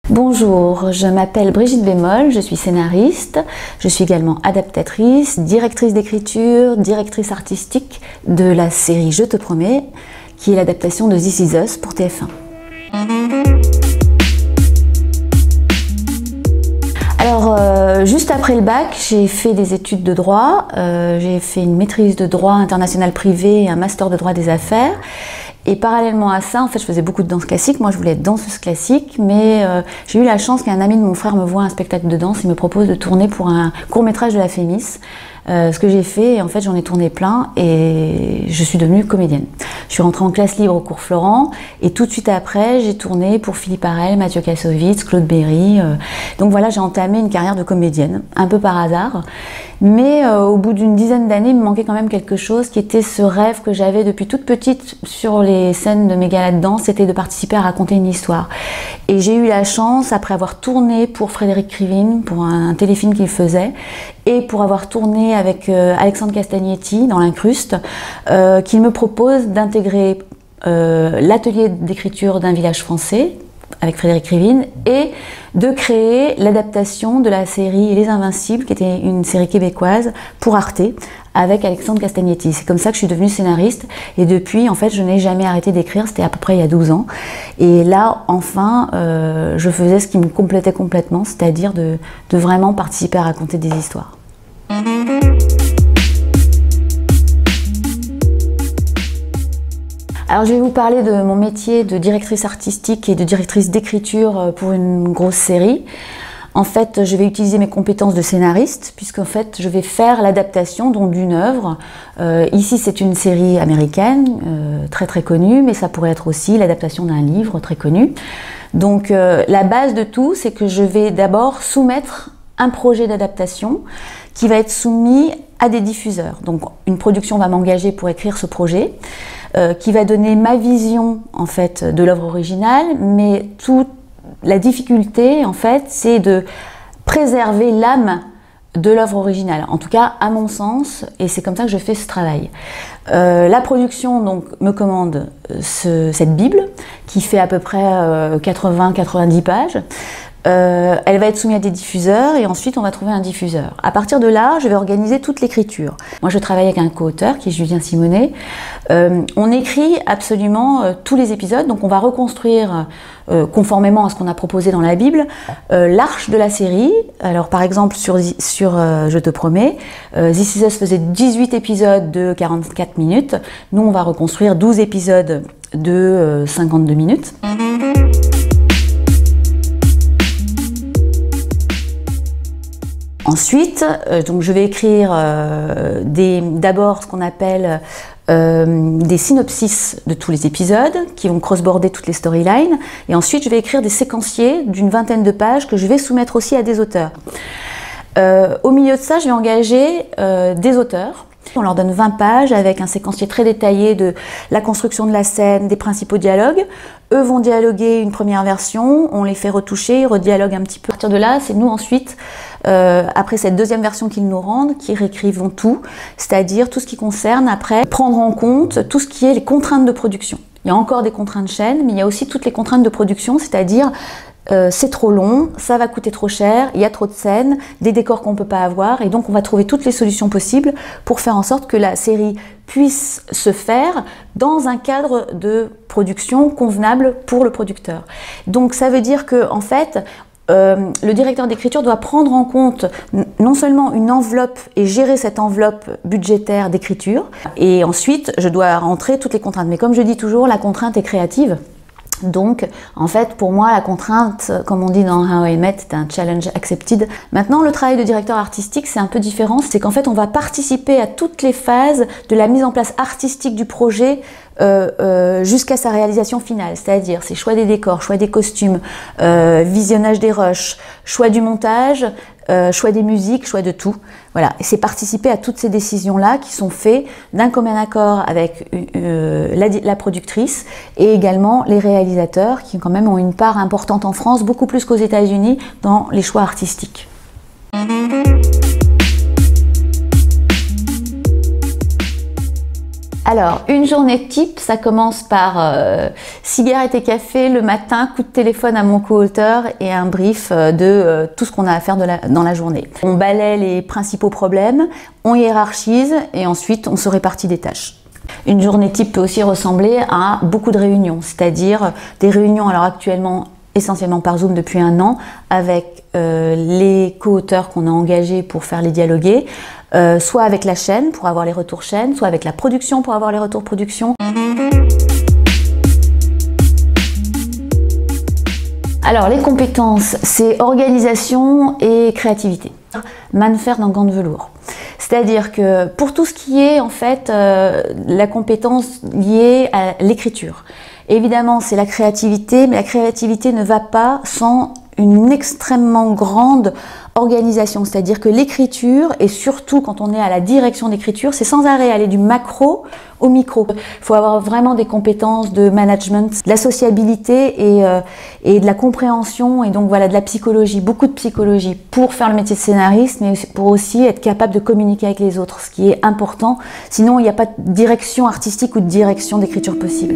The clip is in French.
Bonjour, je m'appelle Brigitte Bémol, je suis scénariste, je suis également adaptatrice, directrice d'écriture, directrice artistique de la série Je te promets, qui est l'adaptation de This Is Us pour TF1. Alors, juste après le bac, j'ai fait des études de droit, j'ai fait une maîtrise de droit international privé et un master de droit des affaires. Et parallèlement à ça, en fait, je faisais beaucoup de danse classique. Moi, je voulais être danseuse classique, mais j'ai eu la chance qu'un ami de mon frère me voit un spectacle de danse et me propose de tourner pour un court-métrage de la Fémis. Ce que j'ai fait, en fait, j'en ai tourné plein et je suis devenue comédienne. Je suis rentrée en classe libre au cours Florent et tout de suite après, j'ai tourné pour Philippe Harel, Mathieu Kassovitz, Claude Berry. Donc voilà, j'ai entamé une carrière de comédienne, un peu par hasard. Mais au bout d'une dizaine d'années, il me manquait quand même quelque chose qui était ce rêve que j'avais depuis toute petite sur les scènes de mes galas de danse, c'était de participer à raconter une histoire. Et j'ai eu la chance, après avoir tourné pour Frédéric Krivine, pour un téléfilm qu'il faisait, et pour avoir tourné avec Alexandre Castagnetti dans l'Incruste, qu'il me propose d'intégrer l'atelier d'écriture d'un village français, avec Frédéric Krivine, et de créer l'adaptation de la série Les Invincibles, qui était une série québécoise pour Arte, avec Alexandre Castagnetti. C'est comme ça que je suis devenue scénariste, et depuis, en fait, je n'ai jamais arrêté d'écrire, c'était à peu près il y a 12 ans. Et là, enfin, je faisais ce qui me complétait complètement, c'est-à-dire de vraiment participer à raconter des histoires. Alors je vais vous parler de mon métier de directrice artistique et de directrice d'écriture pour une grosse série. En fait, je vais utiliser mes compétences de scénariste, puisqu'en fait, je vais faire l'adaptation d'une œuvre. Ici, c'est une série américaine, très très connue, mais ça pourrait être aussi l'adaptation d'un livre très connu. Donc la base de tout, c'est que je vais d'abord soumettre un projet d'adaptation qui va être soumis à des diffuseurs. Donc une production va m'engager pour écrire ce projet, qui va donner ma vision en fait de l'œuvre originale, mais toute la difficulté en fait c'est de préserver l'âme de l'œuvre originale, en tout cas à mon sens, et c'est comme ça que je fais ce travail. La production donc me commande cette Bible qui fait à peu près 80-90 pages. Elle va être soumise à des diffuseurs et ensuite on va trouver un diffuseur. À partir de là, je vais organiser toute l'écriture. Moi je travaille avec un co-auteur qui est Julien Simonet. On écrit absolument tous les épisodes, donc on va reconstruire conformément à ce qu'on a proposé dans la Bible, l'arche de la série. Alors par exemple sur Je te promets, This Is Us faisait 18 épisodes de 44 minutes. Nous on va reconstruire 12 épisodes de 52 minutes. Ensuite, donc je vais écrire d'abord ce qu'on appelle des synopsis de tous les épisodes qui vont cross-border toutes les storylines, et ensuite je vais écrire des séquenciers d'une vingtaine de pages que je vais soumettre aussi à des auteurs. Au milieu de ça, je vais engager des auteurs. On leur donne 20 pages avec un séquencier très détaillé de la construction de la scène, des principaux dialogues. Eux vont dialoguer une première version, on les fait retoucher, ils redialoguent un petit peu. À partir de là, c'est nous ensuite, après cette deuxième version qu'ils nous rendent, qui réécrivons tout, c'est-à-dire tout ce qui concerne après prendre en compte tout ce qui est les contraintes de production. Il y a encore des contraintes chaînes, mais il y a aussi toutes les contraintes de production, c'est-à-dire c'est trop long, ça va coûter trop cher, il y a trop de scènes, des décors qu'on ne peut pas avoir, et donc on va trouver toutes les solutions possibles pour faire en sorte que la série puisse se faire dans un cadre de production convenable pour le producteur. Donc ça veut dire que en fait, le directeur d'écriture doit prendre en compte non seulement une enveloppe et gérer cette enveloppe budgétaire d'écriture, et ensuite je dois rentrer toutes les contraintes. Mais comme je dis toujours, la contrainte est créative. Donc, en fait, pour moi, la contrainte, comme on dit dans How I Met, c'est un challenge accepted. Maintenant, le travail de directeur artistique, c'est un peu différent. C'est qu'en fait, on va participer à toutes les phases de la mise en place artistique du projet jusqu'à sa réalisation finale. C'est-à-dire, c'est choix des décors, choix des costumes, visionnage des rushs, choix du montage, choix des musiques, choix de tout. Voilà, et c'est participer à toutes ces décisions-là qui sont faites d'un commun accord avec la productrice et également les réalisateurs qui quand même ont une part importante en France, beaucoup plus qu'aux États-Unis, dans les choix artistiques. Alors, une journée type, ça commence par cigarette et café le matin, coup de téléphone à mon co-auteur et un brief de tout ce qu'on a à faire dans la journée. On balaie les principaux problèmes, on hiérarchise et ensuite on se répartit des tâches. Une journée type peut aussi ressembler à beaucoup de réunions, c'est-à-dire des réunions alors actuellement essentiellement par Zoom depuis 1 an avec les co-auteurs qu'on a engagés pour faire les dialoguer, soit avec la chaîne pour avoir les retours chaîne, soit avec la production pour avoir les retours production. Alors les compétences, c'est organisation et créativité. Manfer dans gants de velours. C'est-à-dire que pour tout ce qui est en fait la compétence liée à l'écriture, évidemment c'est la créativité, mais la créativité ne va pas sans une extrêmement grande organisation, c'est-à-dire que l'écriture, et surtout quand on est à la direction d'écriture, c'est sans arrêt aller du macro au micro. Il faut avoir vraiment des compétences de management, de la sociabilité et de la compréhension, et donc voilà, de la psychologie, beaucoup de psychologie pour faire le métier de scénariste, mais pour aussi être capable de communiquer avec les autres, ce qui est important, sinon il n'y a pas de direction artistique ou de direction d'écriture possible.